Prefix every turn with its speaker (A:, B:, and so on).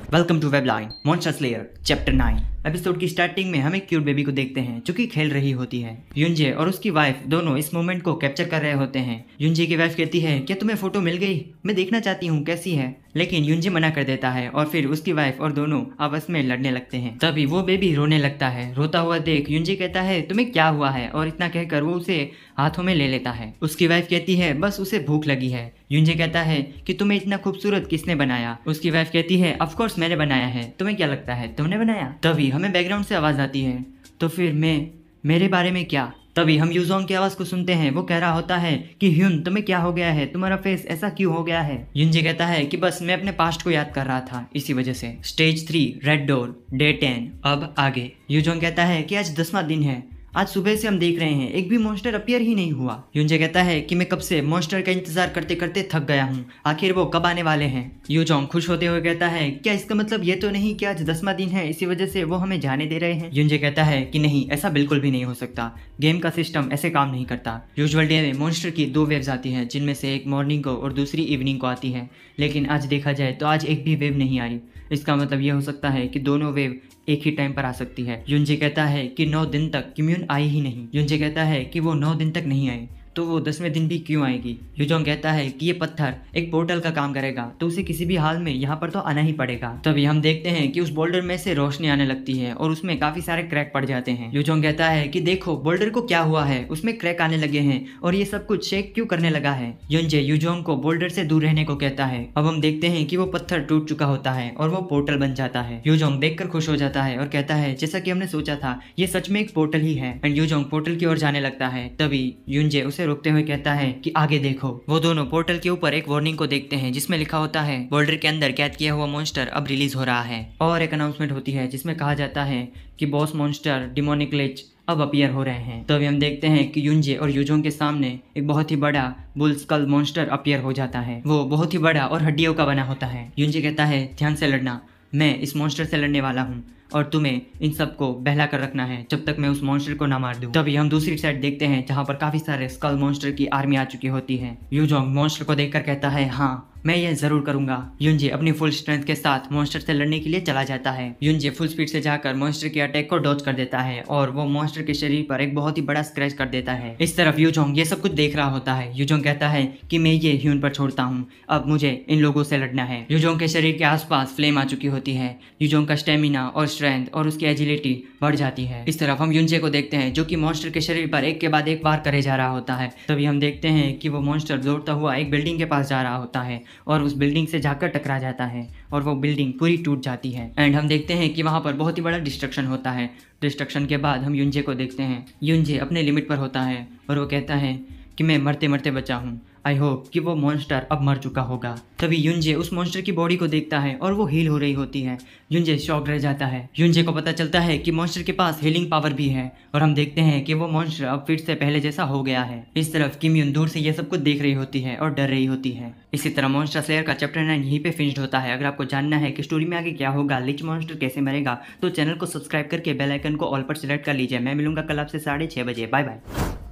A: Welcome to webline monster slayer chapter 9। Episode की starting में हम एक क्यूट बेबी को देखते हैं जो कि खेल रही होती है। युंजे और उसकी वाइफ दोनों इस मोमेंट को कैप्चर कर रहे होते हैं। युंजे की वाइफ कहती है, क्या तुम्हें फोटो मिल गई? मैं देखना चाहती हूँ कैसी है। लेकिन युंजे मना कर देता है और फिर उसकी वाइफ और दोनों आपस में लड़ने लगते हैं। तभी वो बेबी रोने लगता है। रोता हुआ देख युंजे कहता है, तुम्हें क्या हुआ है? और इतना कहकर वो उसे हाथों में ले लेता है। उसकी वाइफ कहती है, बस उसे भूख लगी है। युंजे कहता है कि तुम्हें इतना खूबसूरत किसने बनाया? उसकी वाइफ कहती है, ऑफ कोर्स मैंने बनाया है, तुम्हें क्या लगता है तुमने बनाया? तभी हमें बैकग्राउंड से आवाज आती है, तो फिर मेरे बारे में क्या? तभी हम यूजोंग की आवाज को सुनते हैं। वो कह रहा होता है कि ह्यून तुम्हें क्या हो गया है, तुम्हारा फेस ऐसा क्यों हो गया है? युंजे कहता है कि बस मैं अपने पास्ट को याद कर रहा था, इसी वजह से। स्टेज 3 रेड डोर डे 10 अब आगे। यूजोंग कहता है कि आज 10वां दिन है, आज सुबह से हम देख रहे हैं एक भी मॉन्स्टर अपीयर ही नहीं हुआ। युंजे कहता है कि मैं कब से मॉन्स्टर का इंतजार करते करते थक गया हूँ, आखिर वो कब आने वाले हैं? यूजोंग खुश होते हुए कहता है, क्या इसका मतलब ये तो नहीं कि आज 10वां दिन है इसी वजह से वो हमें जाने दे रहे हैं? युंजे कहता है कि नहीं, ऐसा बिल्कुल भी नहीं हो सकता, गेम का सिस्टम ऐसे काम नहीं करता। यूजुअल डे में मॉन्स्टर की 2 वेव्स आती हैं, जिनमें से एक मॉर्निंग को और दूसरी इवनिंग को आती है। लेकिन आज देखा जाए तो आज एक भी वेव नहीं आई। इसका मतलब ये हो सकता है कि दोनों वेव एक ही टाइम पर आ सकती है। युंजे कहता है कि 9 दिन तक किम्यून आई ही नहीं। युंजे कहता है कि वो 9 दिन तक नहीं आई तो वो 10वें दिन भी क्यों आएगी? यूजोंग कहता है कि ये पत्थर एक पोर्टल का काम करेगा, तो उसे किसी भी हाल में यहाँ पर तो आना ही पड़ेगा। तभी हम देखते हैं कि उस बोल्डर में से रोशनी आने लगती है और उसमें काफी सारे क्रैक पड़ जाते हैं। यूजोंग कहता है कि देखो बोल्डर को क्या हुआ है, उसमें क्रैक आने लगे हैं और ये सब कुछ शेक क्यों करने लगा है? युंजे यूजोंग को बोल्डर से दूर रहने को कहता है। अब हम देखते हैं कि वो पत्थर टूट चुका होता है और वो पोर्टल बन जाता है। यूजोंग देखकर खुश हो जाता है और कहता है, जैसा कि हमने सोचा था, ये सच में एक पोर्टल ही है। एंड यूजोंग पोर्टल की ओर जाने लगता है। तभी युंजे उसे रोकते हुए कहता है कि आगे देखो। वो दोनों पोर्टल के ऊपर एक वार्निंग को देखते हैं जिसमें लिखा होता है, बोल्डर के अंदर कैद किया हुआ मॉन्स्टर अब रिलीज हो रहा है। और एक अनाउंसमेंट होती है जिसमें कहा जाता है कि बॉस मॉन्स्टर डिमोनिक लिच अब अपीयर हो रहे हैं। तो अभी हम देखते हैं कि युंजे और यूजोंग के सामने एक बहुत ही बड़ा बुल स्कल मॉन्स्टर अपीयर हो जाता है। वो बहुत ही बड़ा और हड्डियों का बना होता है। युंजे कहता है, ध्यान से लड़ना, मैं इस मॉन्स्टर से लड़ने वाला हूँ और तुम्हें इन सबको बहला कर रखना है जब तक मैं उस मॉन्स्टर को ना मार दूं। तभी हम दूसरी साइड देखते हैं जहां पर काफी सारे स्कल मॉन्स्टर की आर्मी आ चुकी होती है। यूजोंग मॉन्स्टर को देखकर कहता है, हाँ मैं ये जरूर करूंगा। युंजे अपनी फुल स्ट्रेंथ के साथ मॉन्स्टर से लड़ने के लिए चला जाता है। युंजे फुल स्पीड से जाकर मॉन्स्टर के अटैक को डॉज कर देता है और वो मॉन्स्टर के शरीर पर एक बहुत ही बड़ा स्क्रैच कर देता है। इस तरफ यूजोंग ये सब कुछ देख रहा होता है। यूजोंग कहता है कि मैं ये ह्यून पर छोड़ता हूँ, अब मुझे इन लोगों से लड़ना है। यूजोंग के शरीर के आसपास फ्लेम आ चुकी होती है। यूजोंग का स्टेमिना और स्ट्रेंथ और उसकी एजिलिटी बढ़ जाती है। इस तरफ हम युंजे को देखते हैं जो कि मॉन्स्टर के शरीर पर एक के बाद एक बार करे जा रहा होता है। तभी हम देखते हैं कि वो मॉन्स्टर दौड़ता हुआ एक बिल्डिंग के पास जा रहा होता है और उस बिल्डिंग से जाकर टकरा जाता है और वो बिल्डिंग पूरी टूट जाती है। एंड हम देखते हैं कि वहाँ पर बहुत ही बड़ा डिस्ट्रक्शन होता है। डिस्ट्रक्शन के बाद हम युंजे को देखते हैं। युंजे अपने लिमिट पर होता है और वो कहता है कि मैं मरते मरते बचा हूँ। आई होप कि वो मॉन्स्टर अब मर चुका होगा। तभी युंजे उस मॉन्स्टर की बॉडी को देखता है और वो हील हो रही होती है। युंजे शॉक रह जाता है। युंजे को पता चलता है कि मॉन्स्टर के पास हीलिंग पावर भी है और हम देखते हैं कि वो मॉन्स्टर अब फिर से पहले जैसा हो गया है। इस तरफ किम्यून दूर से ये सब कुछ देख रही होती है और डर रही होती है। इसी तरह मॉन्स्टर स्लेयर का चैप्टर 9 यहीं पे फिनिश्ड होता है। अगर आपको जानना है कि स्टोरी में आगे क्या होगा, लिच मॉन्स्टर कैसे मरेगा, तो चैनल को सब्सक्राइब करके बेल आइकन को ऑल पर सिलेक्ट कर लीजिए। मैं मिलूंगा कल आपसे 6:30 बजे। Bye bye.